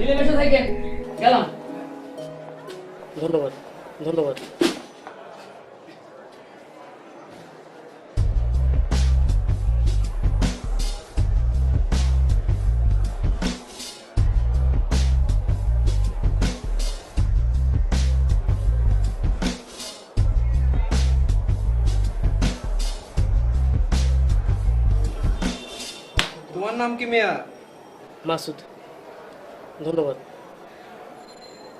মিলেমিশে থেকে গেলাম। ধন্যবাদ ধন্যবাদ। তোমার নাম কি মিয়া? মাসুদ। ধন্যবাদ।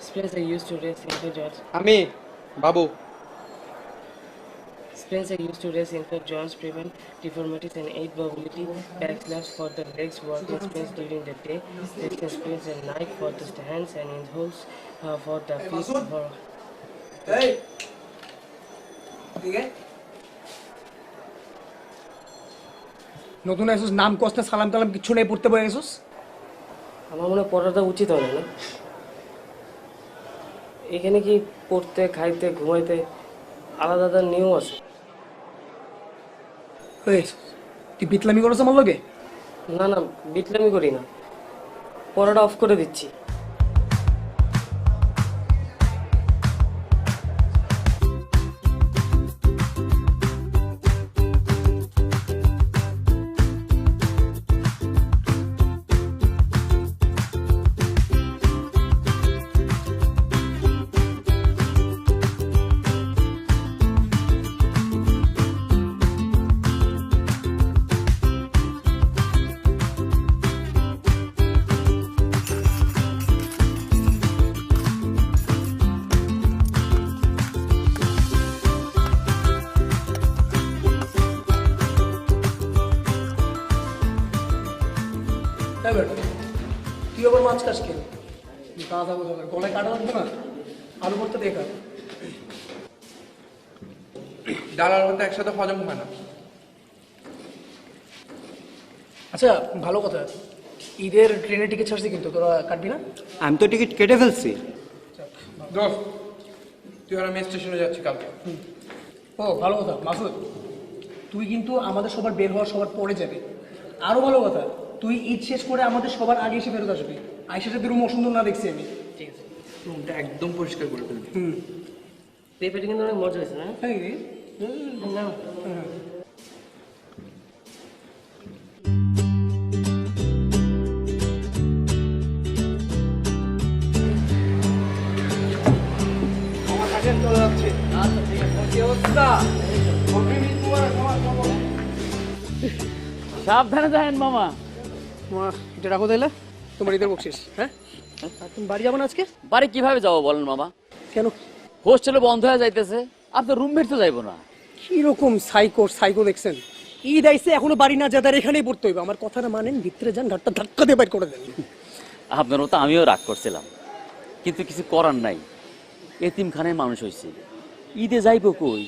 Spencer used to race into George. আমি বাবু। Spencer used to race into John's prevent deformities and aid mobility, backslash for the legs, walking sprints during the day, distance sprints at night for the hands, and in holes for the feet. For এই ঠিক আছে। নতুন এসেছিস, নাম কষ্ট সালাম কালাম কিছু নেই, পড়তে বসে এসেছিস। আমার মনে হয় পড়াটা উচিত হয় না। এখানে কি পড়তে, খাইতে, ঘুমাইতে আলাদা আলাদা নিয়ম আছে? তুই বিতলামি করেছ আমার লগে? না না, বিটলামি করি না, পড়াটা অফ করে দিচ্ছি। তুই আবার মাছ খাস কেন? তাজা বোঝা গলায় কাটা লাগবে না, আলু ভর্তা দিয়ে খা। ডাল আর ভাত একসাথে হজম হয় না। আচ্ছা ভালো কথা, ঈদের ট্রেনের টিকিট ছাড়ছি কিন্তু তোরা কাটবি না? আমি তো টিকিট কেটে ফেলছি। দোস্ত তুই আর আমি স্টেশনে যাচ্ছি কালকে। ও ভালো কথা মাসুদ, তুই কিন্তু আমাদের সবার বের হওয়ার সবার পরে যাবে। আরও ভালো কথা, তুই ঈদ শেষ করে আমাদের সবার আগে এসে ফেরত আসবি। আইসা সাথে রুম অসুন্দর না দেখছি আমি। ঠিক আছে, রুমটা একদম পরিষ্কার করে ফেলবি। পেঁপেটা কিন্তু অনেক মজা হয়েছে না? না চলে যাচ্ছে। আচ্ছা ঠিক আছে। কি অবস্থা? সাবধানে যাবেন মামা। এটা রাখো তাইলে, তোমার ঈদের বকশিস। হ্যাঁ, আর তুমি বাড়ি যাবো না আজকে? বাড়ি কিভাবে যাবো বলেন মামা? কেন? হোস্টেলে বন্ধ হয়ে যাইতেছে, আপনার রুমমেট তো যাইবো না। কিরকম সাইকো দেখছেন? ঈদ আইসে এখনো বাড়ি না যাদের এখানেই পড়তে হইবে। আমার কথাটা মানেন, ভিতরে যান, ঘাটটা ধাক্কা দিয়ে বাইর করে দেন। আপনার মতো আমিও রাগ করছিলাম, কিন্তু কিছু করার নাই। এতিমখানায় মানুষ হয়েছে, ঈদে যাইবো কই?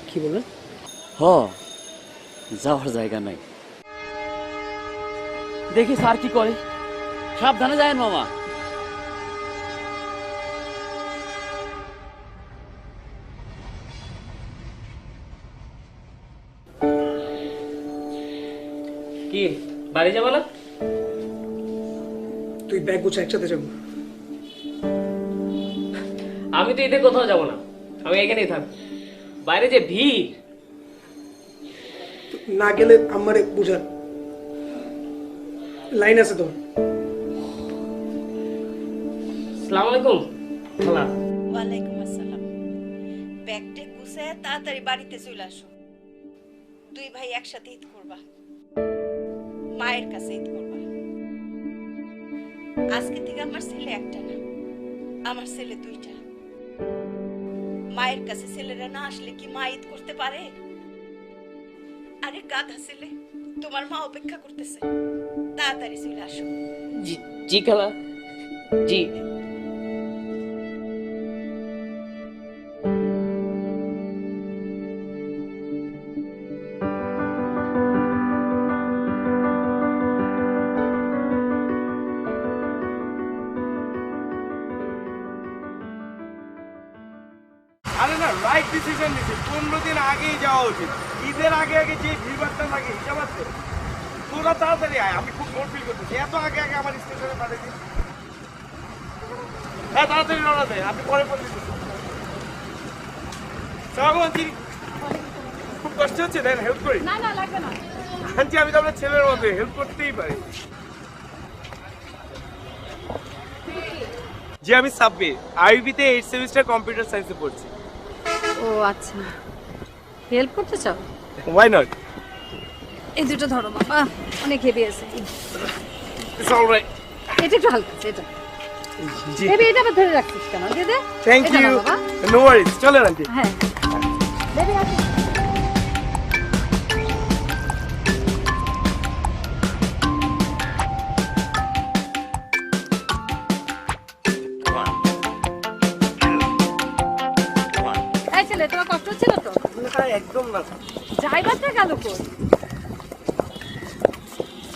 কি বললেন? হ, যাওয়ার জায়গা নাই। দেখি স্যার কি করে। সাবধানে যায়েন মামা। কি বাড়ি যাবো না? তুই ব্যাগ গুছা, একসাথে যাবো। আমি তো ঈদে কোথাও যাবো না, আমি এখানেই থাকবো। বাইরে যে ভিড়। না গেলে আমারে বুঝান, লাইন আছে তো। আসসালামু আলাইকুম খালা। ওয়ালাইকুম আসসালাম। ব্যাগটা গুছায় তাড়াতাড়ি বাড়িতে চলে আসো। দুই ভাই একসাথে ঈদ করবা, মায়ের কাছে ঈদ করবা। আজকে থেকে আমার ছেলে একটা না, আমার ছেলে দুইটা। মায়ের কাছে ছেলেরা না আসলে কি মা ঈদ করতে পারে? আরে গাধা ছেলে, তোমার মা অপেক্ষা করতেছে, তাড়াতাড়ি চলে আসো। জি জি খালা, জি। আরে না, রাইট ডিসিশন নিছি। 15 দিন আগেই যাওয়া উচিত। ঈদের আগে আগে যে ভিড়ভাড়টা থাকে হিসাব আছে। তোরা তাড়াতাড়ি আয়, আমি খুব বোর ফিল করতেছি। এত আগে আগে আমার স্টেশনে পাঠাচ্ছি। হ্যাঁ তাড়াতাড়ি রওনা দেয়, আপনি পরে ফোন দিচ্ছি। সালাম আন্টি, খুব কষ্ট হচ্ছে, দেন হেল্প করি। না না লাগবে না। আন্টি আমি তো আপনার ছেলের মতো, হেল্প করতেই পারি। জি আমি সাব্বির, আইবিতে 8th সেমিস্টার কম্পিউটার সায়েন্সে পড়ছি। ও আচ্ছা, হেল্প করতে চাও? ওয়াই নট, এই দুটো ধরো বাবা, অনেক হেভি আছে। It's alright. এটা একটু হালকা আছে, এটা জি বেবি, এটা আবার ধরে রাখছিস কেন? দে দে। থ্যাংক এটা ইউ, নাও বাবা। নো ওয়ারিজ, চলেন আন্টি। হ্যাঁ বেবি আসো। এই ছেলে, তোমার কষ্ট হচ্ছিল তো? একদম না। ড্রাইভারটা গেল কই?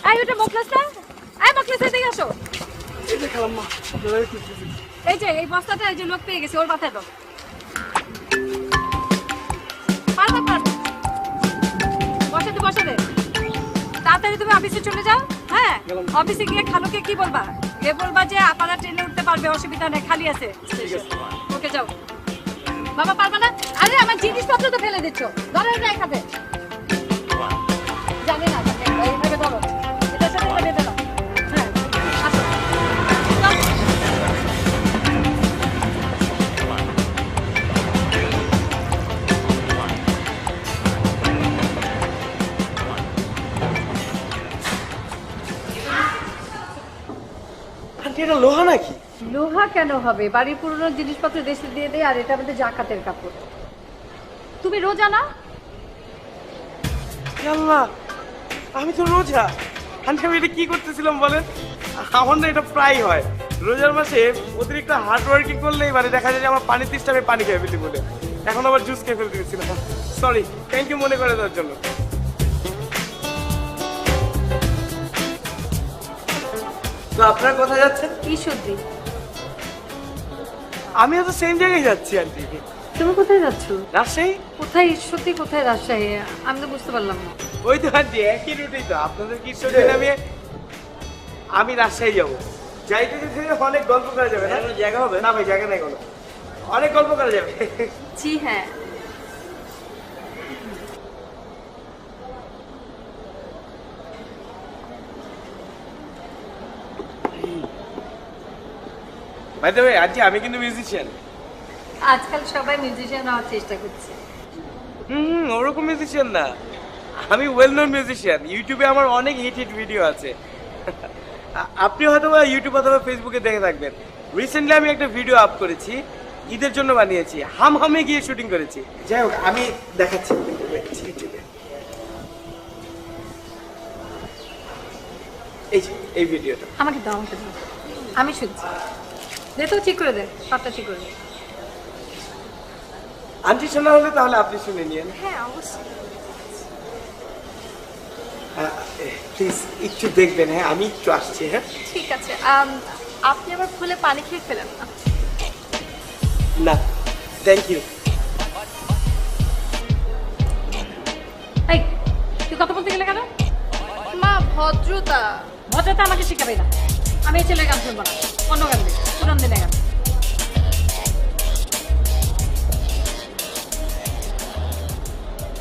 এই ওটা মোখলেসটা, এই মোখলেস এদিকে আসো। এই যে খালাম্মা, আপনারা একটু এই যে এই বস্তাটা, এই যে লোক পেয়ে গেছে, ওর মাথায় দাও। পারবে পারবে, বসে দে বসে দে। তাড়াতাড়ি তুমি অফিসে চলে যাও। হ্যাঁ, অফিসে গিয়ে খালুকে কি বলবা? গিয়ে বলবা যে আপনারা ট্রেনে উঠতে পারবে, অসুবিধা নেই, খালি আছে। ওকে যাও। বাবা পারবে না? আরে আমার জিনিসপত্র তো ফেলে দিচ্ছ, ধরো এটা খাবে। জানি না, এইভাবে ধরো, এটার সাথে এটা বেঁধে দাও। হ্যাঁ আসো। যাও। আন্টি এটা লোহা নাকি? লোহা কেন হবে? বাড়ির পুরনো জিনিসপত্র দেশে দিয়ে দেয়, আর এটা আমাদের জাকাতের কাপড়। তুমি রোজা না? আল্লাহ, আমি তো রোজা। আন্টি আমি এটা কি করতেছিলাম বলেন? আমার না এটা প্রায় হয় রোজার মাসে, অতিরিক্ত হার্ড ওয়ার্কিং করলেই মানে দেখা যায় যে আমার পানি তৃষ্ণা, আমি পানি খেয়ে ফেলতে বলে এখন আবার জুস খেয়ে ফেলতে গেছিলাম। সরি, থ্যাংক ইউ মনে করে দেওয়ার জন্য। তো আপনারা কোথায় যাচ্ছেন? ঈশ্বরদী। আমিও তো সেম জায়গায় যাচ্ছি আন্টি। তুমি কোথায় যাচ্ছ? রাজশাহী। কোথায় ঈশ্বরদী, কোথায় রাজশাহী? আমি তো বুঝতে পারলাম না। ওই তো আন্টি একই রুটেই তো, আপনাদের কি ঈশ্বরদী নামিয়ে আমি রাজশাহী যাবো। যাইতে যেতে অনেক গল্প করা যাবে না? জায়গা হবে না ভাই, জায়গা নাই কোনো, অনেক গল্প করা যাবে। জি হ্যাঁ। ভাই তো ভাই আজকে আমি কিন্তু মিউজিশিয়ান। আজকাল সবাই মিউজিশিয়ান হওয়ার চেষ্টা করছে। ওরকম মিউজিশিয়ান না, আমি ওয়েল নোন মিউজিশিয়ান। ইউটিউবে আমার অনেক হিট হিট ভিডিও আছে। আপনি হয়তো বা ইউটিউব অথবা ফেসবুকে দেখে থাকবেন। রিসেন্টলি আমি একটা ভিডিও আপ করেছি, ঈদের জন্য বানিয়েছি, হামহামে গিয়ে শুটিং করেছি। যাই হোক আমি দেখাচ্ছি ইউটিউবে। এই যে এই ভিডিওটা। আমাকে দাও, আমাকে দাও, আমি শুনছি। দে তো, ঠিক করে দে, সবটা ঠিক করে দে। আন্টি শোনা হলে তাহলে আপনি শুনে নিয়েন। হ্যাঁ অবশ্যই। প্লিজ একটু দেখবেন। হ্যাঁ আমি একটু আসছি। হ্যাঁ ঠিক আছে। আপনি আবার ফুলে পানি খেয়ে ফেলেন না। না, থ্যাংক ইউ। এই তুই কথা বলতে গেলে কেন? মা ভদ্রতা। ভদ্রতা আমাকে শিখাবে না। আমি এই ছেলের গান শুনবো না, অন্য গান দিই, পুরান দিনের গান।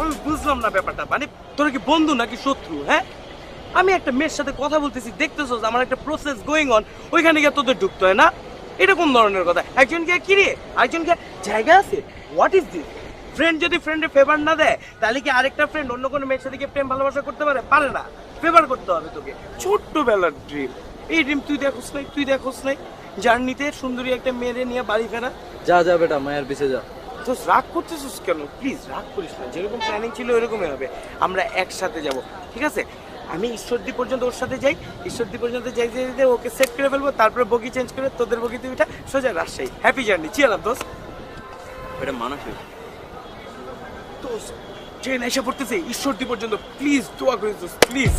আমি বুঝলাম না ব্যাপারটা, মানে তোরা কি বন্ধু নাকি শত্রু? হ্যাঁ আমি একটা মেয়ের সাথে কথা বলতেছি, দেখতেছো আমার একটা প্রসেস গোয়িং অন, ওইখানে গিয়ে তোদের ঢুকতে হয় না? এটা কোন ধরনের কথা? একজনকে কি রে, আরেকজনকে জায়গা আছে? What is this? ফ্রেন্ড যদি ফ্রেন্ডে ফেভার না দেয়, তাহলে কি আরেকটা ফ্রেন্ড অন্য কোনো মেয়ের সাথে গিয়ে প্রেম ভালোবাসা করতে পারে? পারে না। ফেভার করতে হবে তোকে। ছোট্টবেলার ড্রিম, এই ড্রিম তুই দেখোস নাই? তুই দেখোস নাই জার্নিতে সুন্দরী একটা মেয়েরে নিয়ে বাড়ি ফেরা? যা যা বেটা, মায়ের পিছে যা। তো রাগ করতেছিস কেন? প্লিজ রাগ করিস না, যেরকম প্ল্যানিং ছিল ওরকমই হবে। আমরা একসাথে যাব, ঠিক আছে? আমি ঈশ্বরদী পর্যন্ত ওর সাথে যাই, ঈশ্বরদী পর্যন্ত যাই যেতে ওকে সেট করে ফেলবো, তারপরে বগি চেঞ্জ করে তোদের বগিতে উঠা সোজা রাজশাহী। Happy journey. চিয়ালাম দোস্ত। এটা মানসিক দোস্ত ট্রেন এসে পড়তেছে ঈশ্বরদী পর্যন্ত, প্লিজ দোয়া করিস দোস্ত, প্লিজ।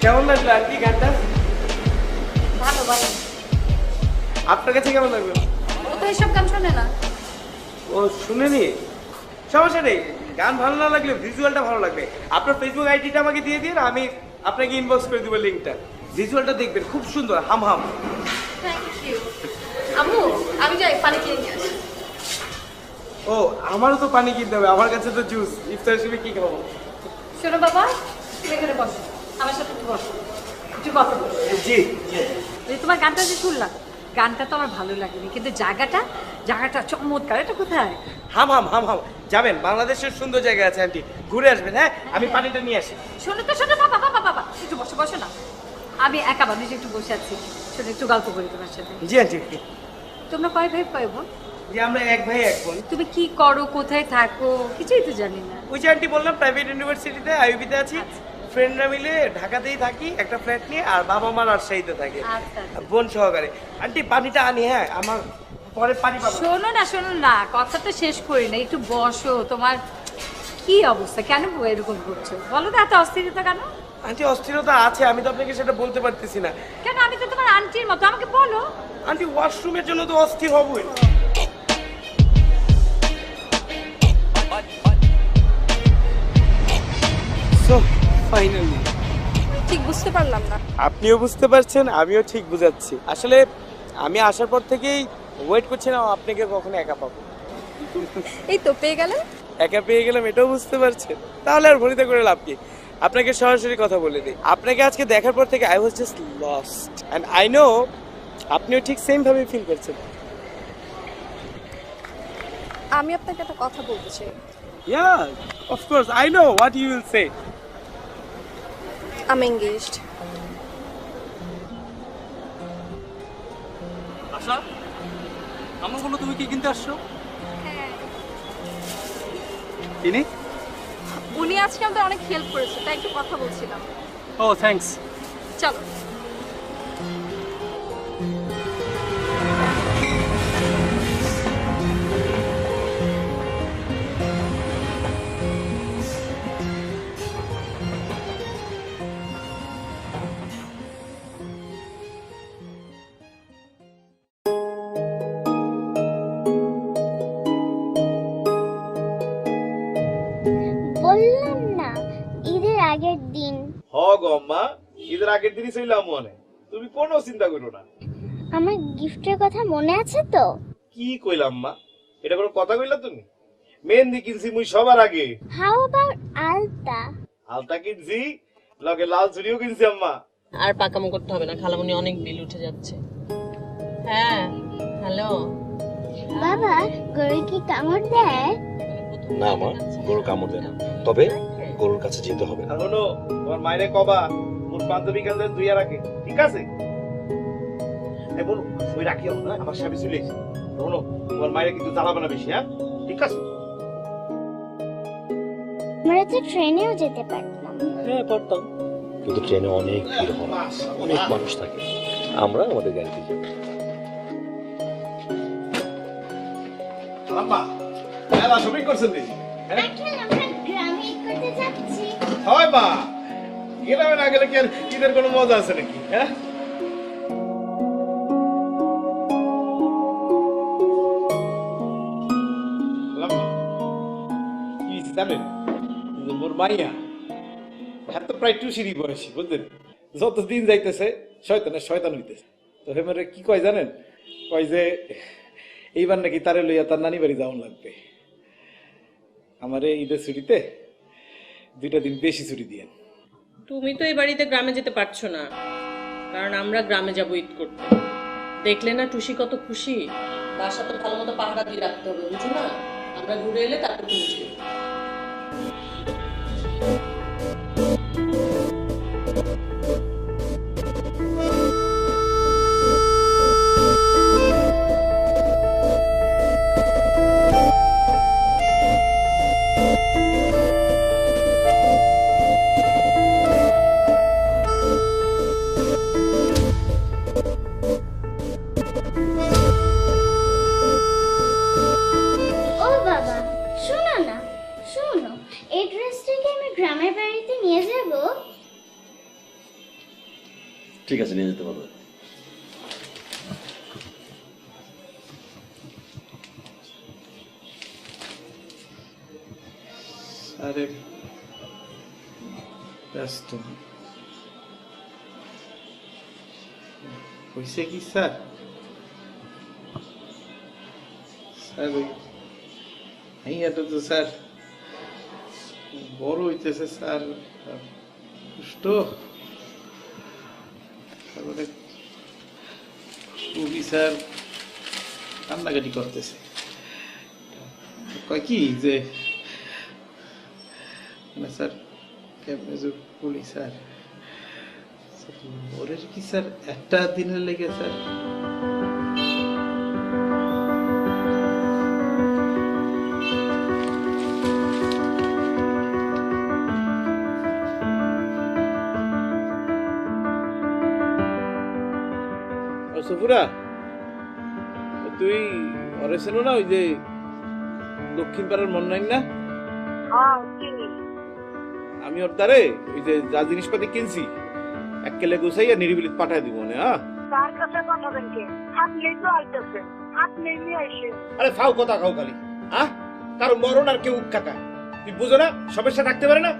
কেমন লাগলো আর কি গানটা? ভালো ভালো। আপনার কাছে কেমন লাগলো? ও তো এইসব গান শোনে না। ও শুনেনি? সমস্যা নেই, গান ভালো না লাগলে ভিজুয়ালটা ভালো লাগবে। আপনার ফেসবুক আইডিটা আমাকে দিয়ে দিন, আমি আপনাকে ইনবক্স করে দেবো লিঙ্কটা। ভিজুয়ালটা দেখবেন, খুব সুন্দর, হাম হাম। Thank you. আম্মু আমি যাই পানি কিনে নিয়ে আসি। ও, আমারও তো পানি কিনতে হবে, আমার কাছে তো জুস। ইফতার হিসেবে কি খাবো? শোনো বাবা, তুমি এখানে বসো, আমার সাথে একটু বসো, একটু কথা বলো। জি। এই তোমার গানটা যে শুনলাম, গানটা তো আমার ভালো লাগেনি, কিন্তু জায়গাটা চমৎকার। এটা কোথায়? হাম হাম হাম হাম যাবেন, বাংলাদেশের সুন্দর জায়গা আছে আন্টি, ঘুরে আসবেন। হ্যাঁ, আমি পানিটা নিয়ে আসি। শোনো তো, শোনো বাবা, একটু বসো না। আমি একা মানুষ, একটু বসে আছি, শোনো একটু গল্প করি তোমার সাথে। জি আন্টি। তোমরা কয় ভাই কয় বোন? জি, আমরা এক ভাই এক বোন। তুমি কি করো, কোথায় থাকো, কিছুই তো জানি না। ওই যে আন্টি বললাম, প্রাইভেট ইউনিভার্সিটিতে আইউবিতে আছি। ফ্রেন্ডরা মিলে ঢাকাতেই থাকি একটা ফ্ল্যাট নিয়ে, আর বাবা মা রাজশাহীতে থাকে আচ্ছা। বোন সহকারে। আন্টি পানিটা আনি, হ্যাঁ, আমার পরে পানি পাবো। শোনো না, কথাটা শেষ করি না, একটু বসো। তোমার কি অবস্থা, কেন এরকম করছো বলো তো, এত অস্থিরতা কেন? আন্টি অস্থিরতা আছে, আমি তো আপনাকে সেটা বলতে পারতেছি না। কেন? আমি তো তোমার আন্টির মতো, আমাকে বলো। আন্টি ওয়াশরুমের জন্য তো অস্থির হবই। সো ফাইনালি ঠিক বুঝতে পারলাম না। আপনিও বুঝতে পারছেন, আমিও ঠিক বুঝাচ্ছি। আসলে আমি আসার পর থেকেই ওয়েট করছিলাম আপনাকে কখনো একা পাবো। এই তো পেয়ে গেলেন। একা পেয়ে গেলাম, এটাও বুঝতে পারছেন। তাহলে আর ভনিতা করে লাভ কি, আপনাকে সরাসরি কথা বলে দিই। আপনাকে আজকে দেখার পর থেকে I was just lost, and I know আপনিও ঠিক সেম ভাবে ফিল করছেন। আমি আপনাকে একটা কথা বলতে চাই। Yeah, of course, I know what you will say. আমি এঙ্গেজড। আশা, আমার বলো তুমি কি কিনতে আসছো? কিনি? উনি আজকে আমাদের অনেক হেল্প করেছে, তাই একটু কথা বলছিলাম। ও থ্যাঙ্কস। চলো। বললাম না ঈদের আগের দিন। হ গো আম্মা, ঈদের আগের দিনই ছিলাম মনে, তুমি কোনো চিন্তা করো না। আমার গিফটের কথা মনে আছে তো? কি কইলাম মা, এটা কোনো কথা কইলা তুমি? মেহেন্দি কিনছি মুই সবার আগে। হাউ অ্যাবাউট আলতা? আলতা কিনছি, লগে লাল চুড়িও কিনছি আম্মা। আর পাকামো করতে হবে না, খালামণি অনেক বিল উঠে যাচ্ছে। হ্যাঁ হ্যালো বাবা, গরু কি কামড় দেয়? না মা, গরু কামড় দেয় না, তবে গরুর কাছে যেতে হবে। আর হলো তোমার মায়েরে কবা মোর বান্ধবী কালদের দুই আর আগে, ঠিক আছে? এই বলো, ওই রাখিও না, আমার স্বামী চলে এসেছে। বলো তোমার মায়েরে কিন্তু জ্বালাবে না বেশি, হ্যাঁ? ঠিক আছে? আমরা তো ট্রেনেও যেতে পারতাম। হ্যাঁ পারতাম, কিন্তু ট্রেনে অনেক ভিড় হয়, অনেক মানুষ থাকে, আমরা আমাদের গাড়িতে যাই। আম্মা মেলা শপিং করছেন দেখি, হ্যাঁ? আমরা গ্রামে করতে যাচ্ছি। হয় মা, গ্রামে না গেলে কি আর ঈদের কোনো মজা আছে নাকি, হ্যাঁ? কি জানেন, মোর মাইয়া হ্যাঁ তো প্রায় টুসিরই বয়সী, বুঝলেন? যত দিন যাইতেছে শয়তানের শয়তান হইতেছে। তো হেমারে কি কয় জানেন, কয় যে এইবার নাকি তারে লইয়া তার নানি বাড়ি যাওয়ান লাগবে। আমারে ঈদের ছুটিতে 2টা দিন বেশি ছুটি দিয়েন। তুমি তো এই বাড়িতে গ্রামে যেতে পারছো না, কারণ আমরা গ্রামে যাবো ঈদ করতে। দেখলে না টুসি কত খুশি। বাসা তো ভালো মতো পাহারা দিয়ে রাখতে হবে, বুঝো না? আমরা ঘুরে এলে তারপর তুমি যেও। ও বাবা, শোনো না, স্যারে ব্যস্ত হয়েছে কি স্যার? স্যার ওই মাইয়াটা তো স্যার বড় হইতেছে স্যার, দুষ্ট, তারপরে খুবই স্যার কান্নাকাটি করতেছে। কয় কি যে না স্যার কেমনে যে বলি স্যার, ওরের কি স্যার একটা দিনের লেগে স্যার সফুরা, তুই অরেছেন না ওই যে দক্ষিণ পাড়ার মন্নাইন না? আমি ওর দ্বারে ওই যে যা জিনিসপাতি কিনছি এক কেলে গুছাইয়া নিরিবিলি পাঠায় দিব না। তার কাছে পাঠাবেন কে? আপনিই তো আইতেছে, আপনিই নিয়ে আইসেন। আরে ফাও কথা খাও খালি, হ্যাঁ? কারো মরণ আর কেউ কাকা তুই বুঝো না, সবের সাথে থাকতে পারে না,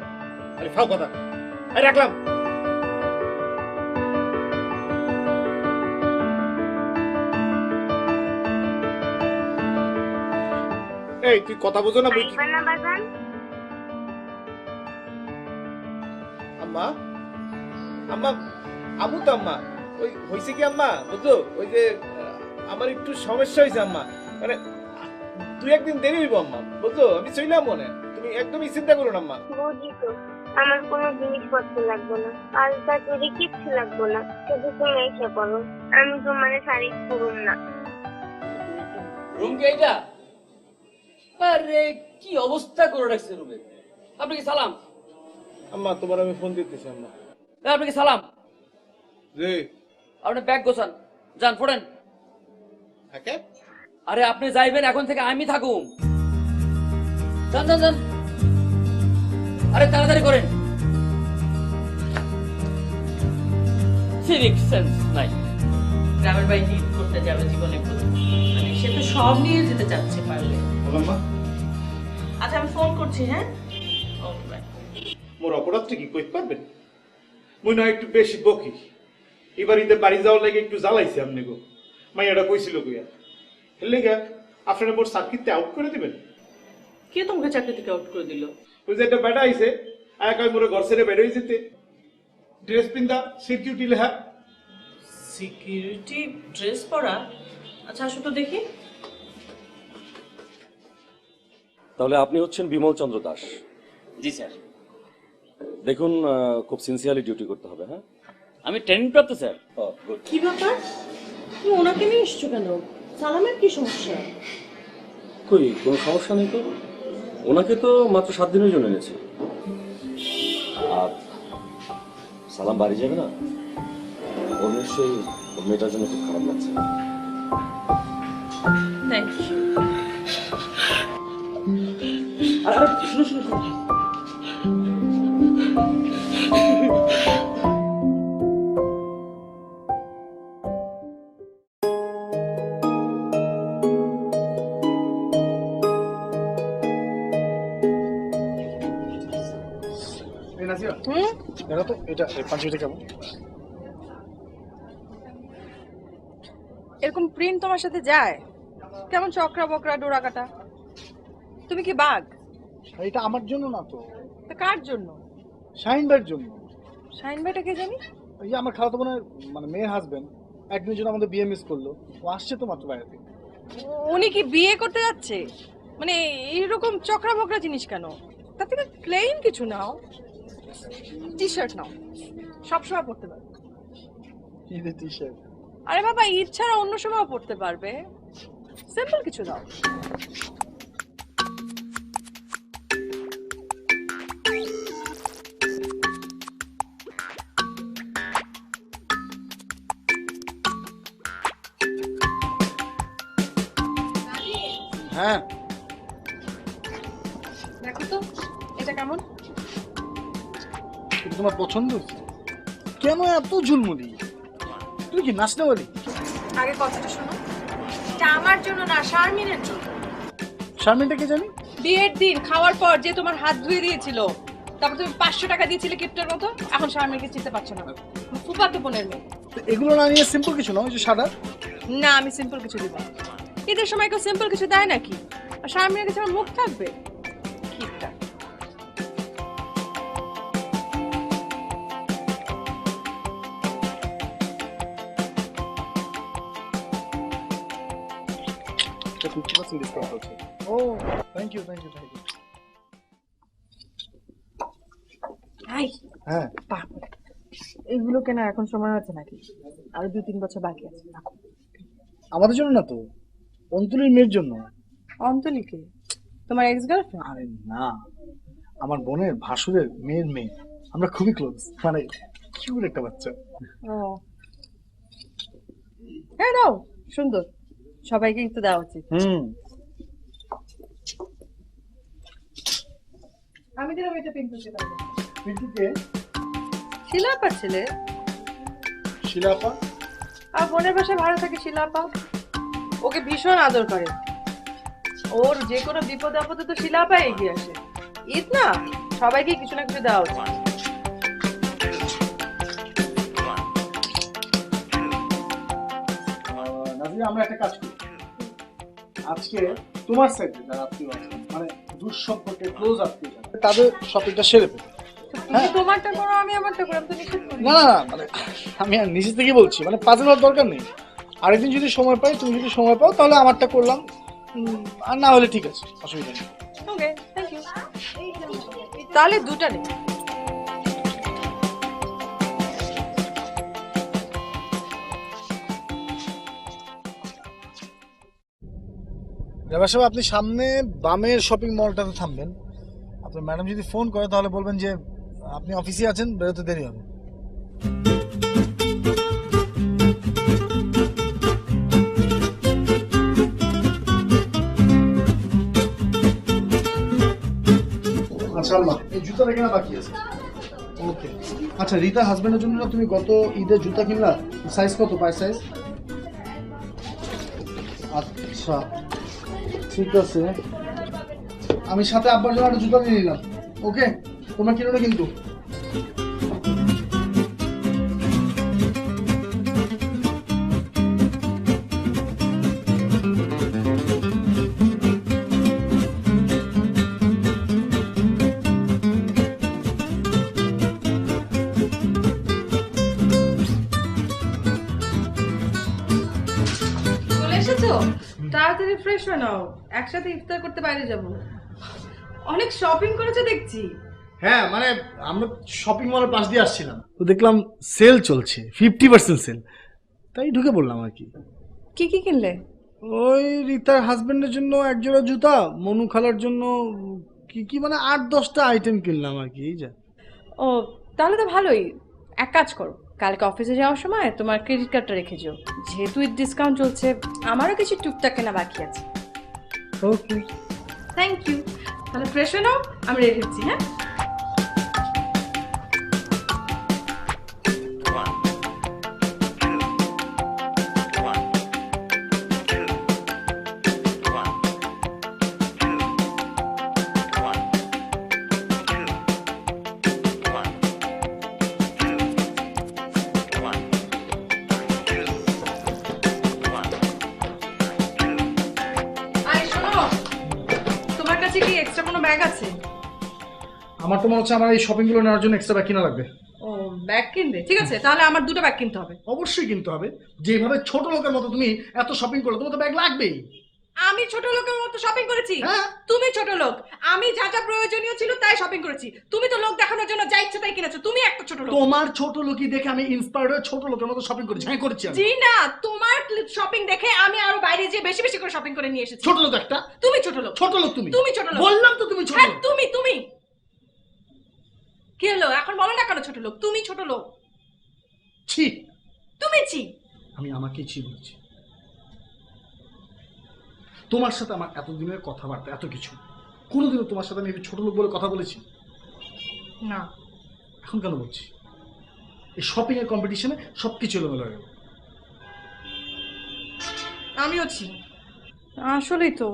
আরে ফাও কথা। আরে রাখলাম। এই তুই কথা বুঝো না বুঝি? আম্মা আম্মা আমু তো আম্মা ওই হয়েছে কি আম্মা বুঝছো, ওই যে আমার একটু সমস্যা হয়েছে আম্মা, মানে তুই একদিন দেরি হইব আম্মা বুঝছো, আমি চইলাম মনে, তুমি একদমই চিন্তা করো না আম্মা। বুঝি তো, আমার কোনো জিনিসপত্র লাগবে না, আর তাকে কিচ্ছু লাগবে না, শুধু তুমি এসে পড়ো, আমি তোমার শাড়ি পুরুম না। রুম কে এইটা? আরে কি অবস্থা করে রাখছে রুমে। আপনি কি সালাম? আম্মা তোমার আমি ফোন দিতেছি আম্মা। আপনি কি সালাম? জি। আপনি ব্যাগ গোছান, যান ফোড়েন। ওকে। আরে আপনি যাইবেন, এখন থেকে আমি থাকুম। যান যান যান, আরে তাড়াতাড়ি করেন। সিভিক সেন্স নাই। গ্রামের বাড়িতে ঈদ করতে যাবে জীবনে প্রথম, মানে সে তো সব নিয়ে যেতে চাচ্ছে পারলে। আচ্ছা আমি ফোন করছি, হ্যাঁ? Okay bye. মোর অপরাধটা কি কইতে পারবেন? মুই না একটু বেশি বকি, এবার ঈদের বাড়ি যাওয়ার লাগে একটু জ্বালাইছি আপনি গো। মাইয়াটা কইছিল কইয়া এর লেগে আপনারা মোর সার্কিটতে আউট করে দিবেন। কে তোমাকে চাকরি থেকে আউট করে দিল? ওই যে একটা বেটা আইছে, আয়া কয় মোরে ঘর ছেড়ে বের হয়ে যেতে, ড্রেস পিন্দা সিকিউরিটি লেখা। সিকিউরিটি ড্রেস পরা? আচ্ছা আসো তো দেখি। তাহলে আপনি হচ্ছেন বিমল চন্দ্র দাস? জি স্যার। দেখুন খুব সিনসিয়ারলি ডিউটি করতে হবে। হ্যাঁ, আমি ট্রেনিং প্রাপ্ত স্যার। কি ব্যাপার, তুমি ওনাকে নিয়ে এসছো কেন? সালামের কি সমস্যা? কই কোনো সমস্যা নেই তো, ওনাকে তো মাত্র 7 দিনের জন্য এনেছি। আর সালাম বাড়ি যাবে না, ওর নিশ্চয়ই ওর মেয়েটার জন্য খুব খারাপ লাগছে। Thank you. আরে শুনো শুনো শুনো, এরকম প্রিন্ট তোমার সাথে যায়? কেমন চক্রা বকরা ডোরা কাটা? তুমি কি বাঘ? এটা আমার জন্য না তো। তা কার জন্য? শাহিন ভাইয়ের জন্য। শাহিন ভাইটা কে জানি? এই যে আমার খালাতো বোনের মানে মেয়ের হাজবেন্ড, একদিনের জন্য আমাদের বিয়ে মিস করলো, ও আসছে তো মাত্র বাইরে থেকে। উনি কি বিয়ে করতে যাচ্ছে? মানে এইরকম চক্রা বকরা জিনিস কেন? তার থেকে প্লেন কিছু নাও, টি শার্ট নাও, সবসময় পরতে পারবে। ঈদের টি শার্ট? আরে বাবা, ঈদ ছাড়া অন্য সময় পরতে পারবে, সিম্পল কিছু দাও। হ্যাঁ দেখো তো এটা কেমন? এটা তোমার পছন্দ হচ্ছে? কেন এত ঝুলমুলি? তুমি কি নাচতে পারি? আগে কথাটা শোনো, এটা আমার জন্য না, শারমিনের জন্য। শারমিনটা কে জানি? বিয়ের দিন খাওয়ার পর যে তোমার হাত ধুয়ে দিয়েছিল, তারপর তুমি 500 টাকা দিয়েছিলে কিপ্টের মতো, এখন শারমিনকে চিনতে পারছো না। ফুফাতো বোনের মেয়ে। এগুলো না নিয়ে সিম্পল কিছু না, ওই যে সাদা। না, আমি সিম্পল কিছু দিব না। ঈদের সময় কেউ সিম্পল কিছু দেয় নাকি? আর শারমিনের কাছে আমার মুখ থাকবে কিপটা। ও থ্যাংক ইউ। হাই হ্যাঁ, এগুলো কেনা এখন সময় আছে নাকি? আর 2-3 বছর বাকি আছে। আমাদের জন্য না তো, অন্তলির মেয়ের জন্য। অন্তলিকে? তোমার এক্স গার্লফ্রেন্ড? আরে না, আমার বোনের ভাসুরের মেয়ের মেয়ে। আমরা খুবই ক্লোজ, মানে কিউট একটা বাচ্চা। ও হ্যাঁ, দাও, সুন্দর, সবাইকে একটু দেওয়া উচিত। আমি দিলাম এটা পিঙ্কুকে দাও। পিঙ্কুকে? শিলাপার ছেলে। শিলাপা? আর বোনের বাসায় ভাড়া থাকে শিলাপা। ওকে ভীষণ আদর করে। ওর যে কোনো বিপদ আপদে তো শিলাপা এগিয়ে আসে। ঈদ না, সবাইকে কিছু না কিছু দেওয়া উচিত। নাজিরা, আমরা একটা কাজ করি, আজকে তোমার সাইডে যারা আত্মীয় আছে, মানে দূর সম্পর্কে ক্লোজ আত্মীয়, তাদের শপিংটা সেরে ফেলি। তুমি তোমারটা করো, আমি আমারটা করি, আমি তো নিষেধ করি না না, মানে আমি আর নিজে থেকে বলছি, মানে পাজল হওয়ার দরকার নেই। আরেকদিন যদি সময় পাই, তুমি যদি সময় পাও, তাহলে আমারটা করলাম, আর না হলে ঠিক আছে, অসুবিধা নেই। ওকে, থ্যাংক ইউ। তাহলে দুটা নেই। ড্রাইভার সাহেব, আপনি সামনে বামের শপিং মলটাতে থামবেন। আপনার ম্যাডাম যদি ফোন করে তাহলে বলবেন যে আপনি অফিসে আছেন, বেরোতে দেরি হবে। আচ্ছা আল্লাহ, এই জুতাটা কেনা বাকি আছে। ওকে, আচ্ছা রিতা হাজবেন্ডের জন্য না তুমি গত ঈদে জুতা কিনলা, সাইজ কত? পায়ের সাইজ? আচ্ছা ঠিক আছে, আমি সাথে আব্বার জন্য একটা জুতা নিয়ে নিলাম। ওকে, তোমরা কিনো না কিন্তু। চলে এসেছো? তাড়াতাড়ি ফ্রেশ হয়ে নাও, একসাথে ইফতার করতে বাইরে যাব। অনেক শপিং করেছো দেখছি। হ্যাঁ, মানে আমরা শপিং মলের পাশ দিয়ে আসছিলাম, তো দেখলাম সেল চলছে, 50% সেল, তাই ঢুকে পড়লাম আর কি। কি কি কিনলে? ওই রিতার হাজবেন্ডের জন্য এক জোড়া জুতা, মনু খালার জন্য কি কি মানে 8-10টা আইটেম কিনলাম আর কি। এই যা। ও তাহলে তো ভালোই। এক কাজ করো, কালকে অফিসে যাওয়ার সময় তোমার ক্রেডিট কার্ডটা রেখে যেও, যেহেতু ডিসকাউন্ট চলছে। আমারও কিছু টুকটাক কেনা বাকি আছে। ওকে, থ্যাংক ইউ। তাহলে ফ্রেশ হয়ে নাও, আমি রেখেছি। হ্যাঁ, তোমার কাছে কি এক্সট্রা কোনো ব্যাগ আছে? আমার তো মনে হচ্ছে আমার এই শপিং গুলো নেওয়ার জন্য এক্সট্রা ব্যাগ কিনা লাগবে। ও ব্যাগ কিনবে? ঠিক আছে, তাহলে আমার 2টা ব্যাগ কিনতে হবে। অবশ্যই কিনতে হবে, যেভাবে ছোট লোকের মতো তুমি এত শপিং করো, তোমার তো ব্যাগ লাগবেই। আমি ছোট লোকের মতো শপিং করেছি? তুমি ছোট লোক। আমি যা যা প্রয়োজনীয় ছিল তাই শপিং করেছি। তুমি তো লোক দেখানোর জন্য যা ইচ্ছে তাই কিনেছো। তুমি একটা ছোট লোক। তোমার ছোট লোকই দেখে আমি ইন্সপায়ার্ড হয়ে ছোট লোকের মতো শপিং করেছি। হ্যাঁ করেছি আমি। জি না, তোমার শপিং দেখে আমি আরো বাইরে যেয়ে বেশি বেশি করে শপিং করে নিয়ে এসেছি। ছোট লোক একটা? তুমি ছোট লোক। ছোট লোক তুমি? তুমি ছোট লোক। বললাম তো তুমি ছোট লোক। তুমি কি হলো এখন? বলো না কেন ছোট লোক? তুমি ছোট লোক। ছি, তুমি ছি। আমি আমাকে ছি বলছি। তোমার সাথে আমার এতদিনের কথাবার্তা, এত কিছু, কোনোদিনও তোমার সাথে আমি ছোট লোক বলে কথা বলেছি না। এখন কেন বলছি? এই শপিং এর কম্পিটিশনে সবকিছু এলোমেলো হয়ে গেল। আমিও ছি। আসলেই তো,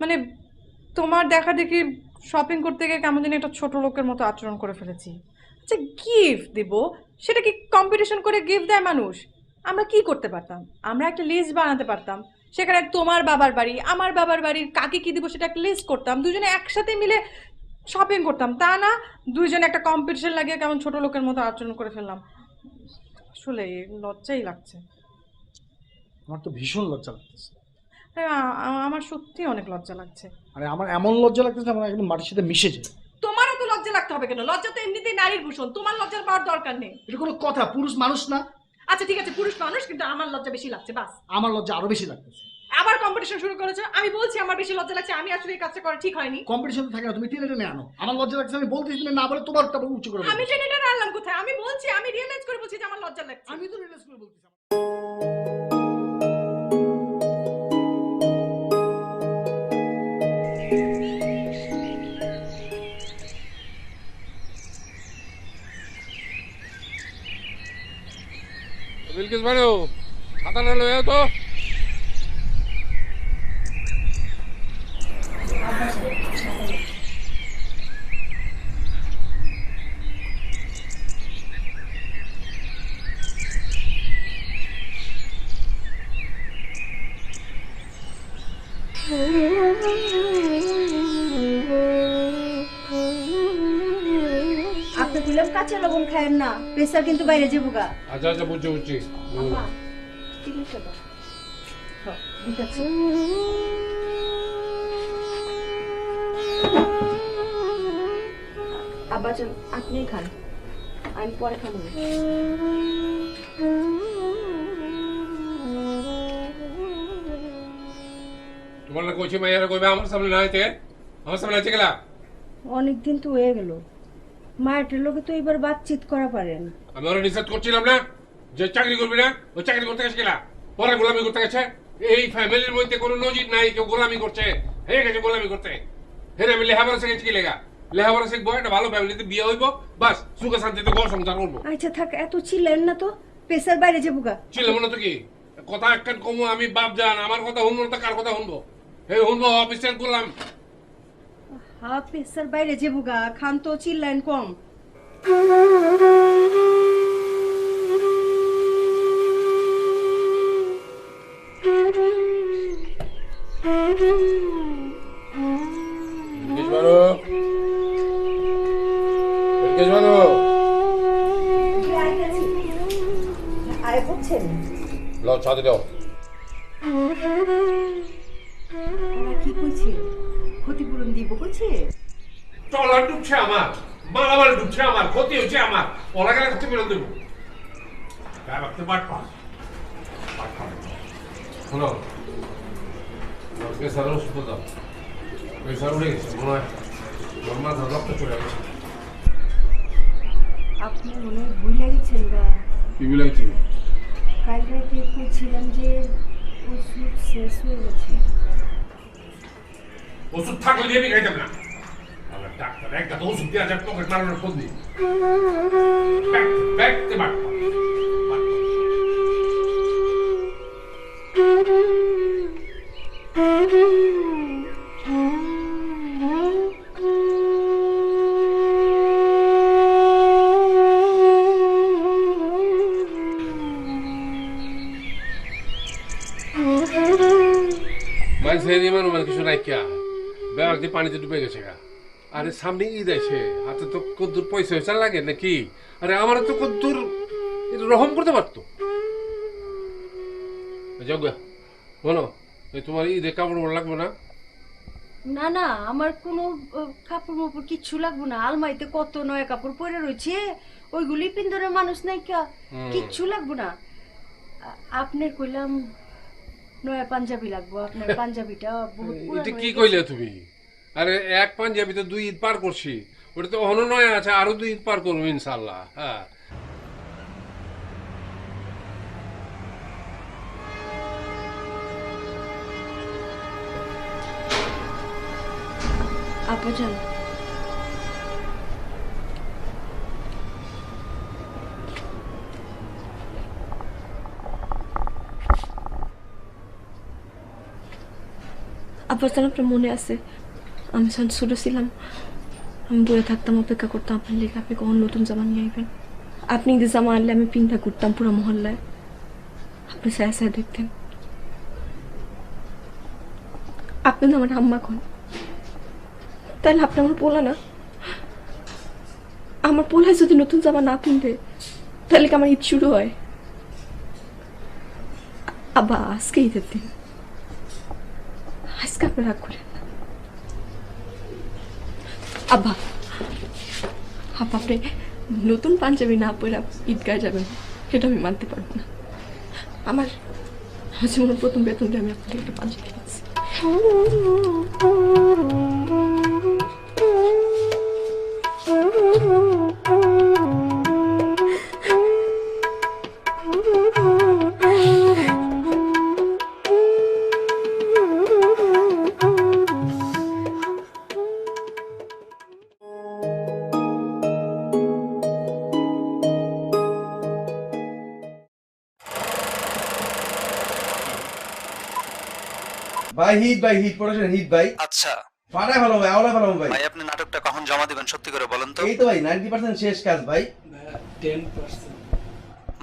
মানে তোমার দেখা দেখি শপিং করতে গিয়ে কেমন জানি একটা ছোট লোকের মতো আচরণ করে ফেলেছি। আচ্ছা গিফট দিব, সেটা কি কম্পিটিশন করে গিফট দেয় মানুষ? আমরা কি করতে পারতাম, আমরা একটা লিস্ট বানাতে পারতাম, সেখানে তোমার বাবার বাড়ি আমার বাবার বাড়ির কাকে কি দিব সেটা একটা লিস্ট করতাম, দুজনে একসাথে মিলে শপিং করতাম। তা না দুইজনে একটা কম্পিটিশন লাগিয়ে কেমন ছোট লোকের মতো আচরণ করে ফেললাম। আসলে লজ্জাই লাগছে। আমার তো ভীষণ লজ্জা লাগতেছে। আমার সত্যি অনেক লজ্জা লাগছে। আরে আমার এমন লজ্জা লাগতেছে আমার একদম মাটির সাথে মিশে যায়। তোমারও তো লজ্জা লাগতে হবে কেন? লজ্জা তো এমনিতেই নারীর ভূষণ, তোমার লজ্জা পাওয়ার দরকার নেই। এটা কোনো কথা? পুরুষ মানুষ না? আচ্ছা ঠিক আছে পুরুষ মানুষ, কিন্তু আমার লজ্জা বেশি লাগছে বাস। আমার লজ্জা আরো বেশি লাগতেছে। আবার কম্পিটিশন শুরু করেছো? আমি বলছি আমার বেশি লজ্জা লাগছে, আমি আসলে এই কাজটা করা ঠিক হয়নি। কম্পিটিশন থাকে না, তুমি টেনে টেনে আনো। আমার লজ্জা লাগছে আমি বলতেছি, তুমি না বলে তোমার তারপর উঁচু করে। আমি টেনে টেনে আনলাম কোথায়? আমি বলছি, আমি রিয়েলাইজ করে বলছি যে আমার লজ্জা লাগছে। আমি তো রিয়েলাইজ করে বলতেছি। বিলকিস ভালো ছাতাটা লয়ে তো। আপনি দিলাম কাঁচা লবণ খায়েন না, প্রেসার কিন্তু বাইরে যাবো গা। আচ্ছা আচ্ছা বুঝছি বুঝছি। আব্বা চল আপনি খান, আমি পরে খাবো। তোমার না কইছি মাইয়ারা কইবে আমার সামনে না আইতে, আমার সামনে আছে গেলা। অনেকদিন তো হয়ে গেল, মায়ের লোকে তো এবার বাতচিত করা পারেন। আমি ওরা নিষেধ করছিলাম না যে চাকরি করবি না, ওই চাকরি করতে গেছে গেলা, পরে গোলামি করতে গেছে। এই ফ্যামিলির মধ্যে কোনো নজির নাই কেউ গোলামি করছে, হয়ে গেছে গোলামি করতে। হ্যাঁ আমি লেখাপড়া শিখেছি কি লেগা, লেখাপড়া শিখবো, একটা ভালো ফ্যামিলিতে বিয়ে হইব, বাস সুখে শান্তিতে ঘর সংসার করবো। আচ্ছা থাক, এত চিল্লেন না তো, প্রেসার বাইরে যাবো গা। ছিল মনে তো কি কথা একখান কমু, আমি বাপ জান, আমার কথা শুনবো না, কার কথা শুনবো? এই শুনবো অফিসিয়াল করলাম। হ্যাঁ প্রেসার বাইরে যাবো গা, খান তো চিল্লেন কম। আরে বুঝছেন লো ছাদে দাও। কি কইছে? ক্ষতিপূরণ দিব কইছে? ট্রলার ডুবছে আমার, মালামাল ডুবছে আমার, ক্ষতি হচ্ছে আমার, ওরা গেলে ক্ষতিপূরণ দেবো। গায়ে রাখতে পারবা শোনো, প্রেসার ওষুধ দাও। প্রেসার উঠে গেছে মনে হয়, মাথা রক্ত চলে গেছে। আপনি মনে হয় ভুলে গেছেন গা। কি ভুলে গেছি? কাল রাতে কইছিলাম যে ওষুধ শেষ হয়ে গেছে। ওষুধ থাকলে দিয়ে আমি খাইতাম না। আমার ডাক্তার একটা তো ওষুধ দেওয়া যায়, পকেট মারানোর খোঁজ নেই। ব্যাগতে বাট কিছু নাই কিয়া, ব্যাগ দিয়ে পানিতে ডুবে গেছে গা। আরে সামনে ঈদ আছে, হাতে তো কদ্দুর পয়সা হয়েছে লাগে নাকি? আরে আমার তো কদ্দুর রহম করতে পারতো। যাও গা, বলো তোমার ঈদে কাপড় লাগবে না? না না, আমার কোনো কাপড় মাপড় কিচ্ছু লাগবে না। আলমারিতে কত নয়া কাপড় পরে রয়েছে, ওইগুলি পিন্দরের মানুষ নাই কা, কিচ্ছু লাগবে না। আপনার কইলাম নয়া পাঞ্জাবি লাগবো, আপনার পাঞ্জাবিটা বহুত পুরানো। এটা কি কইলে তুমি? আরে এক পাঞ্জাবি তো 2 ঈদ পার করছি, ওটা তো অন্য নয় আছে, আরো 2 ঈদ পার করবো ইনশাল্লাহ। হ্যাঁ আপাজান, আপাজান আপনার মনে আছে আমি যখন ছোটো ছিলাম আমি বয়ে থাকতাম, অপেক্ষা করতাম আপনার লেগে আপনি কখন নতুন জামা নিয়ে আইবেন। আপনি যে জামা আনলে আমি পিন্তা করতাম পুরো মহল্লায়, আপনি সায়া সায়া দেখতেন। আপনি তো আমার আম্মা কোন, তাহলে আপনি আমার পোলা না? আমার পোলায় যদি নতুন জামা না কিনবে তাহলে কি আমার ঈদ শুরু হয়? আব্বা আজকে ঈদের দিন, আজকে আপনি রাগ করেন না। আব্বা আব্বা আপনি নতুন পাঞ্জাবি না পরে ঈদগায় যাবেন এটা আমি মানতে পারবো না। আমার জীবনের প্রথম বেতন দিয়ে আমি আপনাকে একটা পাঞ্জাবি কিনেছি। ভাই হিট ভাই হিট প্রোডাকশন হিট ভাই। আচ্ছা ফাটাই ভালো ভাই, আওলা ভালো ভাই। ভাই আপনি নাটকটা কখন জমা দিবেন সত্যি করে বলেন তো? এই তো ভাই 90% শেষ কাজ ভাই। 10%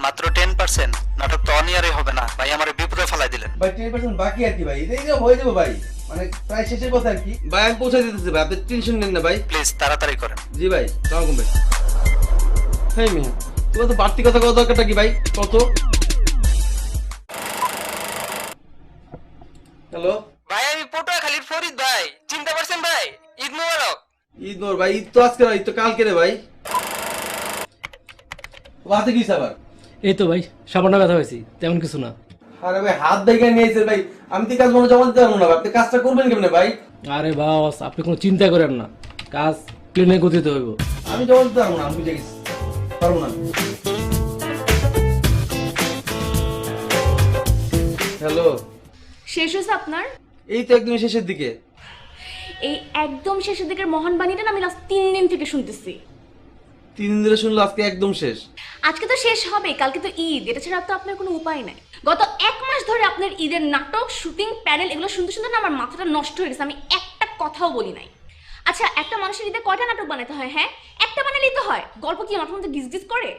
মাত্র 10%? নাটক তো অনিয়ারে হবে না ভাই, আমারে বিপদে ফেলাই দিলেন ভাই। 10% বাকি আর কি ভাই, এই যে হয়ে যাবে ভাই, মানে প্রায় শেষের কথা আর কি ভাই। আমি পৌঁছে দিতেছি ভাই, আপনি টেনশন নেন না ভাই। প্লিজ তাড়াতাড়ি করেন। জি ভাই, আসসালামু আলাইকুম ভাই। হেই মিয়া, তোমার তো বাড়তি কথা কওয়া দরকারটা কি ভাই? কত? হ্যালো ভাই আমি পটুয়াখালীর ফরিদ ভাই, চিন্তা করছেন ভাই? ঈদ মোবারক। ঈদ মোর ভাই, ঈদ তো আজকে না, ঈদ তো কালকে রে ভাই। হাতে কি আবার? এই তো ভাই সামান্য ব্যথা হয়েছি, তেমন কিছু না। আরে ভাই হাত দেখে নিয়েছে ভাই, আমি তো কাজ মনে জমা দিতে পারবো না ভাই। আপনি কাজটা করবেন কেমনে ভাই? আরে বস আপনি কোনো চিন্তা করেন না, কাজ প্লেনে গতিতে হইব। আমি জমা দিতে পারবো না, আমি বুঝে গেছি, পারবো না। হ্যালো, শেষ হয়েছে আপনার? এই তো একদম শেষের দিকে। এই একদম শেষের দিকের মহান বাণীটা না আমি লাস্ট 3 দিন থেকে শুনতেছি। 3 দিন ধরে শুনলো, আজকে একদম শেষ। আজকে তো শেষ হবে, কালকে তো ঈদ, এটা ছাড়া তো আপনার কোনো উপায় নাই। গত 1 মাস ধরে আপনার ঈদের নাটক শুটিং প্যানেল এগুলো শুনতে শুনতে না আমার মাথাটা নষ্ট হয়ে গেছে, আমি একটা কথাও বলি নাই। আচ্ছা একটা মানুষের ঈদে কয়টা নাটক বানাতে হয়? হ্যাঁ একটা বানালেই তো হয়, গল্প কি মাথার মধ্যে ডিস ডিস করে?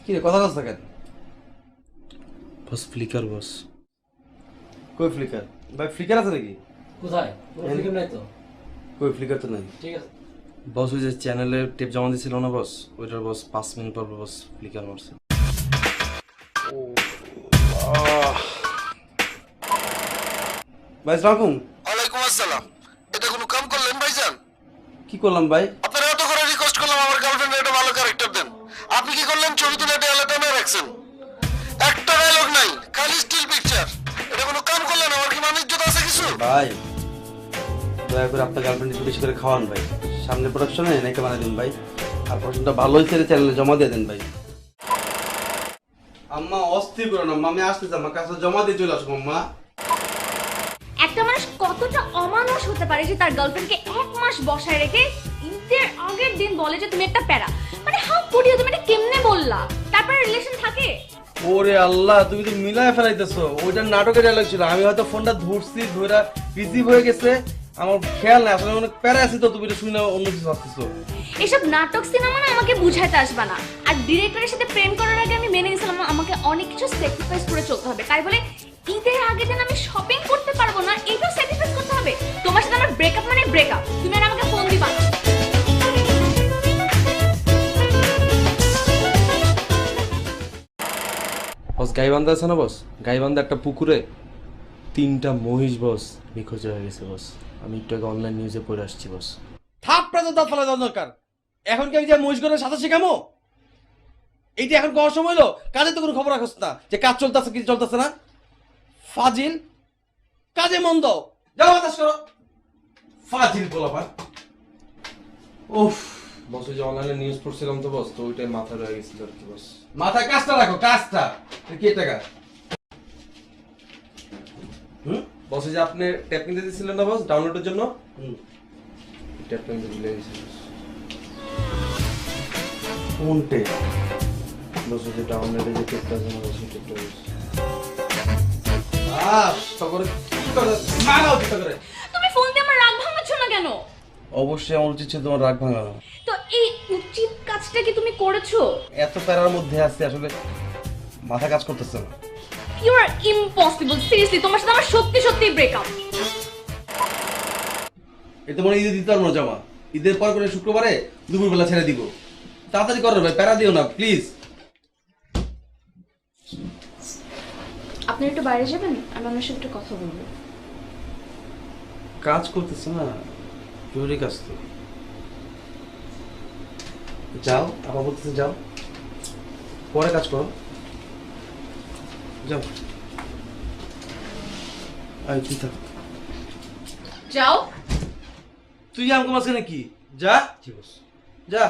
কি রে কথা কথা কেন? বস ফ্লিকার বস। কই ফ্লিকার ভাই? ফ্লিকার আছে নাকি? কোথায়? ফ্লিকার নাই তো। কই ফ্লিকার তো নাই। ঠিক আছে বস ওই যে চ্যানেলে টেপ জমা দিছিল না বস, ওইটার বস 5 মিনিট পর বস ফ্লিকার মারছে। ভাই আসসালামু আলাইকুম। ওয়ালাইকুম আসসালাম। এটা কোনো কাম করলেন ভাইজান? কি করলাম ভাই? আপনারা এত করে রিকোয়েস্ট করলাম আমার গার্লফ্রেন্ডের একটা ভালো ক্যারেক্টার দেন, আপনি কি করলেন? ছবি তুলে দেয়ালে টানে রাখছেন, একটা ডায়লগ নাই, খালি স্টিল পিকচার। এটা কোনো কাম করলেন? আমার কি মান ইজ্জত আছে কিছু? ভাই দয়া করে আপনার গার্লফ্রেন্ড একটু বেশি করে খাওয়ান ভাই, সামনে প্রোডাকশনে নাকি বানাই দিন ভাই। আর প্রশ্নটা ভালো হয়েছে চ্যানেলে জমা দিয়ে দেন ভাই। আম্মা অস্থির করো না, আমি আসতেছি, আমার কাছে জমা দিয়ে চলে আসবো আম্মা। একটা মানুষ কতটা অমানুষ হতে পারে যে তার গার্লফ্রেন্ডকে 1 মাস বসায় রেখে ঈদের আগের দিন বলে যে তুমি একটা প্যারা, মানে হাউ কুড ইউ, তুমি এটা কেমনে বললা? তারপরে রিলেশন থাকে? ওরে আল্লাহ, তুমি তো মিলায় ফেলাইতেছো। ওইটা নাটকের ডায়লগ ছিল, আমি হয়তো ফোনটা ধরছি, ধরা রিসিভ হয়ে গেছে, আমার খেয়াল নাই। আসলে অনেক প্যারা আছি তো, তুমি এটা শুনে অন্য কিছু ভাবতেছো। এসব নাটক সিনেমা না আমাকে বুঝাইতে আসবা না। আর ডিরেক্টরের সাথে প্রেম করার আগে আমি মেনে গেছিলাম আমাকে অনেক কিছু স্যাক্রিফাইস করে চলতে হবে, তাই বলে ঈদের আগের দিন আমি শপিং করতে পারবো না এইটাও স্যাক্রিফাইস করতে হবে। তোমার সাথে আমার ব্রেকআপ মানে ব্রেকআপ, তুমি আর আমাকে ফোন দিবা না। বস গাইবান্ধা আছে না বস, গাইবান্ধা একটা পুকুরে 3টা মহিষ বস নিখোঁজ হয়ে গেছে বস। আমি একটু আগে অনলাইন নিউজে পড়ে আসছি বস। থাপড়া তো দাঁত ফেলা দেওয়া দরকার। এখন কি আমি যে মহিষগড়ের সাথে শেখামো? এইটা এখন করার সময় হলো? কাজে তো কোনো খবর রাখছ না যে কাজ চলতেছে কি চলতেছে না। ফাজিল, কাজে মন দাও, যাও বাতাস করো। ফাজিল বলাবার। উফ বস ওই যে অনলাইনে নিউজ পড়ছিলাম তো বস, তো ওইটাই মাথায় রয়ে গেছিল আর কি বস। মাথায় কাজটা রাখো, কাজটা। কি টাকা? বস ওই যে আপনি ট্যাপ কিনতে দিয়েছিলেন না বস ডাউনলোডের জন্য, ট্যাপ কিনতে ভুলে গেছি। কোন ট্যাপ? বসে যে ডাউনলোডে যে কেকটা আছে না সেই কেকটা তুমি ফোন দিয়ে আমার রাগ ভাঙাচ্ছ না কেন? অবশ্যই আমার উচিত ছিল তোমার রাগ ভাঙানো। তো এই উচিত কাজটা কি তুমি করেছো? এত প্যারার মধ্যে আছে আসলে মাথা কাজ করতেছে না। ইউ আর ইম্পসিবল, সিরিয়াসলি তোমার সাথে আমার সত্যি সত্যি ব্রেকআপ। এই তো মনে ঈদে দিতে পারবো না জামা, ঈদের পর করে শুক্রবারে দুপুরবেলা ছেড়ে দিব। তাড়াতাড়ি করো ভাই, প্যারা দিও না প্লিজ। আপনি একটু বাইরে যাবেন, আমি আপনার সাথে একটু কথা বলবো। কাজ করতেছে না, জরুরি কাজ তো। যাও, আপা বলতেছে যাও, পরে কাজ করো, যাও। আয় তুই থাক। যাও। তুই আমাকে মাঝখানে কি? যা যা।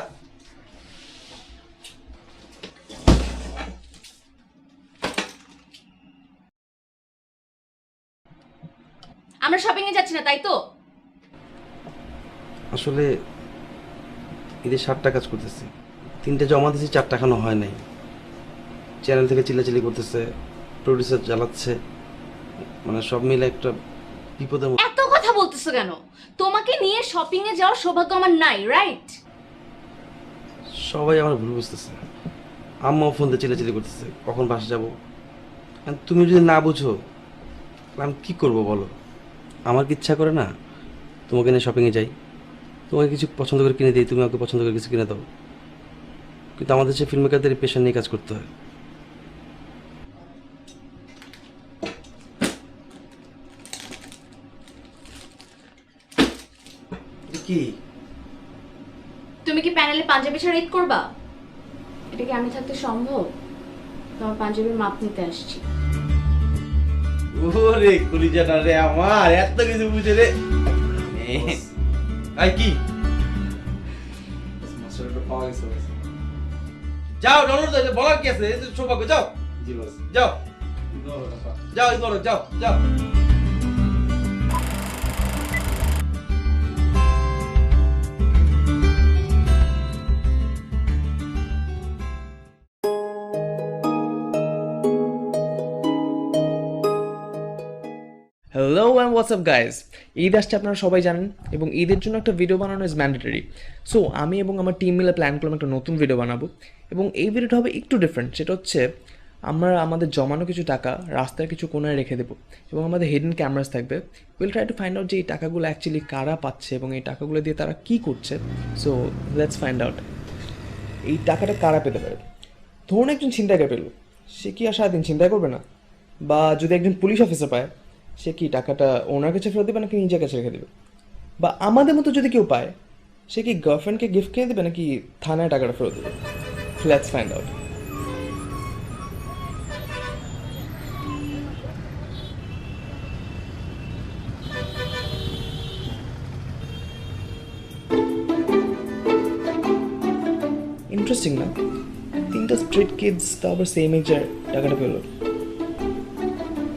আমরা শপিং এ যাচ্ছি না তাই তো? আসলে ঈদের 7টা কাজ করতেছি, 3টে জমা দিয়েছি, 4টা এখনো হয় নাই। চ্যানেল থেকে চিল্লাচিল্লি করতেছে, প্রডিউসার জ্বালাচ্ছে, মানে সব মিলে একটা বিপদের মধ্যে। এত কথা বলতেছো কেন? তোমাকে নিয়ে শপিং এ যাওয়ার সৌভাগ্য আমার নাই, রাইট? সবাই আমার ভুল বুঝতেছে, আম্মাও ফোন দিয়ে চিল্লাচিল্লি করতেছে কখন বাসা যাবো। তুমি যদি না বুঝো আমি কি করব বলো? আমার কি ইচ্ছা করে না তোমাকে নিয়ে শপিংয়ে যাই, তোমাকে কিছু পছন্দ করে কিনে দিই, তুমি আমাকে পছন্দ করে কিছু কিনে দাও। কিন্তু আমাদের সে ফিল্ম মেকারদের পেশা নিয়ে কাজ করতে হয়। কি তুমি কি প্যানেলে পাঞ্জাবি ছাড়া ঈদ করবা? এটা কি আমি থাকতে সম্ভব? তোমার পাঞ্জাবির মাপ নিতে আসছি। ওরে কলিজাটা রে আমার, এত কিছু বুঝে রে। আই কি যাও ডাউনলোড দাও, বলার কি আছে? সৌভাগ্য যাও যাও যাও যাও যাও। Hello and WhatsApp guys, Eid আসছে আপনারা সবাই জানেন এবং ঈদের জন্য একটা ভিডিও বানানো ইজ ম্যান্ডেটরি। সো আমি এবং আমার টিম মিলে প্ল্যান করলাম একটা নতুন ভিডিও বানাবো এবং এই ভিডিওটা হবে একটু ডিফারেন্ট। সেটা হচ্ছে আমরা আমাদের জমানো কিছু টাকা রাস্তার কিছু কোনায় রেখে দেবো এবং আমাদের হিডেন ক্যামেরাস থাকবে। Will try to find out যে এই টাকাগুলো অ্যাকচুয়ালি কারা পাচ্ছে এবং এই টাকাগুলো দিয়ে তারা কী করছে। সো লেটস ফাইন্ড আউট এই টাকাটা কারা পেতে পারে। ধরুন একজন ছিনতাইকার পেল, সে কি আর সারাদিন ছিনতাই করবে না? বা যদি একজন পুলিশ অফিসার পায়, সে কি টাকাটা ওনার কাছে ফেরত দেবে নাকি নিজের কাছে রেখে দেবে? বা আমাদের মতো যদি কেউ পায়, সে কি গার্লফ্রেন্ডকে গিফট কিনে দেবে নাকি থানায় টাকাটা ফেরত দেবে? Let's find out. ইন্টারেস্টিং না? 3টা স্ট্রিট কিডস তাও আবার সেম এজের টাকাটা পেল।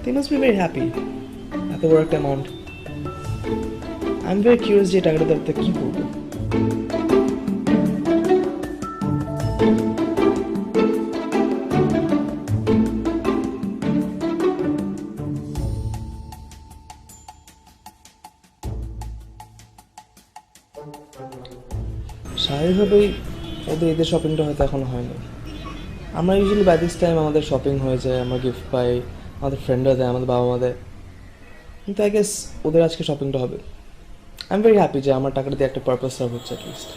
They must be very happy. এত বড় একটা amount. I am very curious যে টাকাটা তাদের কী করবো। স্বাভাবিকভাবেই ওদের ঈদের শপিংটা হয়তো এখনো হয়নি। আমরা ইউজুয়ালি বাই দিস টাইম আমাদের শপিং হয়ে যায়, আমরা গিফট পাই, আমাদের ফ্রেন্ডরা দেয়, আমাদের বাবা মা দেয়। কিন্তু আই গেস ওদের আজকে শপিংটা হবে। আই এম ভেরি হ্যাপি যে আমার টাকাটা দিয়ে একটা পারপাস সার্ভ হচ্ছে অ্যাটলিস্ট।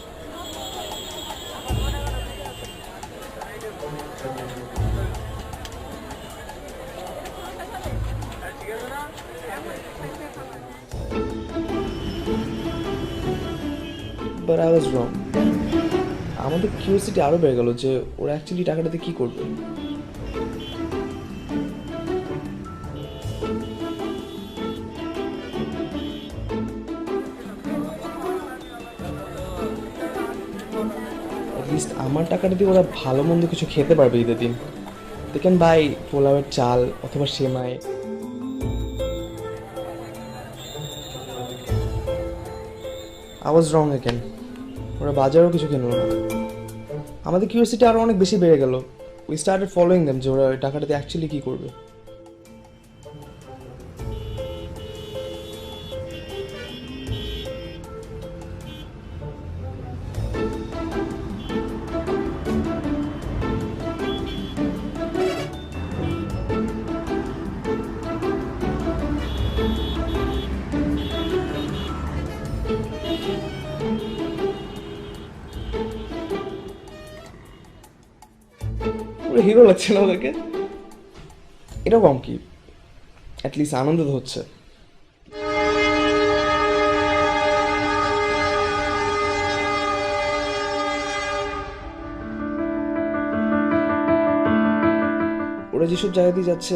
বাট আই ওয়াজ রং। আমাদের কিউরিওসিটি আরও বেড়ে গেল যে ওরা অ্যাকচুয়ালি টাকাটাতে কী করবে। অ্যাটলিস্ট আমার টাকাটা দিয়ে ওরা ভালো মন্দ কিছু খেতে পারবে ঈদের দিন। দে ক্যান বাই পোলাওয়ের চাল অথবা সেমাই। I was wrong again. ওরা বাজারেও কিছু কিনলো না। আমাদের কিউরিওসিটি আরও অনেক বেশি বেড়ে গেল উই স্টার্টেড ফলোইং দেম যে ওরা ওই টাকাটাতে অ্যাকচুয়ালি কী করবে। হিরো লাগছে না ওদেরকে? এটা কম কি, অ্যাটলিস্ট আনন্দ তো হচ্ছে। ওরা যেসব জায়গা দিয়ে যাচ্ছে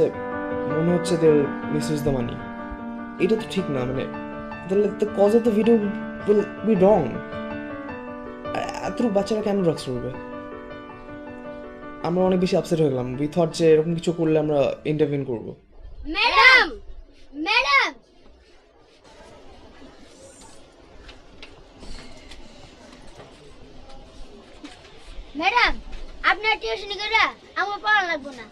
মনে হচ্ছে দের মিসইউজ দ্য মানি। এটা তো ঠিক না, মানে the cause of the video will be wrong. এত বাচ্চারা কেন ড্রাগস করবে? আমরা অনেক বেশি আপসেট হয়ে গেলাম। উই থট যে এরকম কিছু করলে আমরা ইন্টারভিউ করব। ম্যাডাম ম্যাডাম ম্যাডাম আপনার টিউশনি করে আমার পড়া লাগবে না,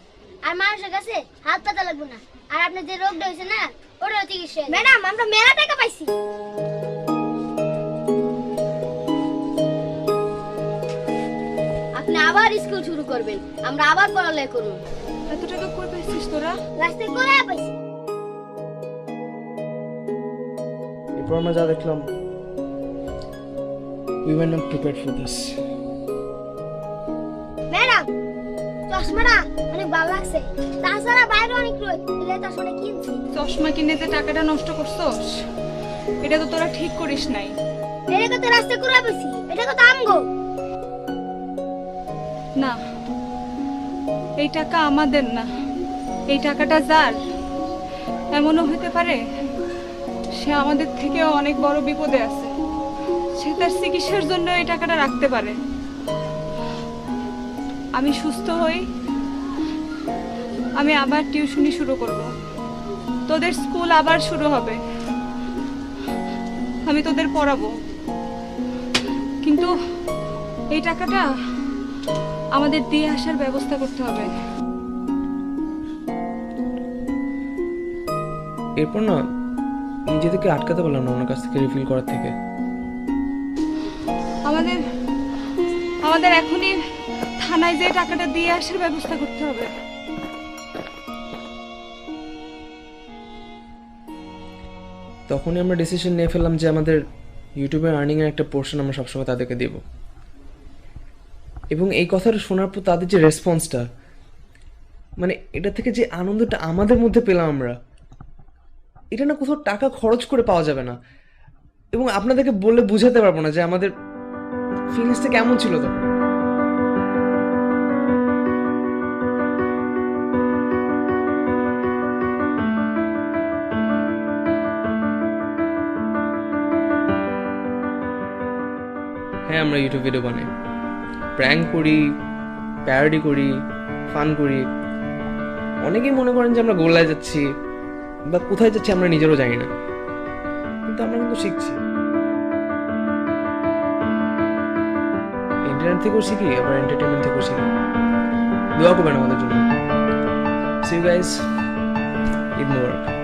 আর মানুষের কাছে হাত পাতা লাগবে না, আর আপনার যে রোগটা হয়েছে না ওটাও চিকিৎসা। ম্যাডাম আমরা মেলা টাকা পাইছি। আপনি আবার স্কুল শুরু করবেন, আমরা আবার পড়ালেখা করব। এত টাকা কই পাইছিস তোরা? রাস্তায় করে পাইছি। এরপর আমরা যা দেখলাম, we were not prepared for this. Madam চশমাটা অনেক ভালো লাগছে, তাছাড়া বাইরে অনেক রোদ, এলে চশমাটা কিনছি। চশমা কিনে যে টাকাটা নষ্ট করছস, এটা তো তোরা ঠিক করিস নাই। এটা তো রাস্তায় করে পাইছি, এটা তো আমগো না, এই টাকা আমাদের না, এই টাকাটা যার, এমনও হতে পারে সে আমাদের থেকেও অনেক বড় বিপদে আছে। সে তার চিকিৎসার জন্য এই টাকাটা রাখতে পারে। আমি সুস্থ হই, আমি আবার টিউশনি শুরু করব, তোদের স্কুল আবার শুরু হবে, আমি তোদের পড়াবো, কিন্তু এই টাকাটা আমাদের দিয়ে আসার ব্যবস্থা করতে হবে। এরপর না নিজেদেরকে আটকাতে পারলাম না ওনার কাছ থেকে রিফিল করার থেকে। আমাদের এখনই থানায় যে টাকাটা দিয়ে আসার ব্যবস্থা করতে হবে। তখনই আমরা ডিসিশন নিয়ে ফেললাম যে আমাদের ইউটিউবের আর্নিংয়ের একটা পোর্শন আমরা সবসময় তাদেরকে দেব। এবং এই কথাটা শোনার পর তাদের যে রেসপন্সটা, মানে এটা থেকে যে আনন্দটা আমাদের মধ্যে পেলাম আমরা, এটা না কোথাও টাকা খরচ করে পাওয়া যাবে না। এবং আপনাদেরকে বলে বুঝাতে পারবো না যে আমাদের ফিলিংসটা কেমন ছিল তখন। হ্যাঁ, আমরা ইউটিউব ভিডিও বানাই, প্র্যাঙ্ক করি, প্যারোডি করি, ফান করি। অনেকেই মনে করেন যে আমরা গোলায় যাচ্ছি বা কোথায় যাচ্ছি আমরা নিজেরও জানি না, কিন্তু আমরা কিন্তু শিখছি। ইন্টারনেট থেকেও শিখি, আবার এন্টারটেনমেন্ট থেকেও শিখি। দোয়া করবেন আমাদের জন্য। See you guys, Eid Mobarak.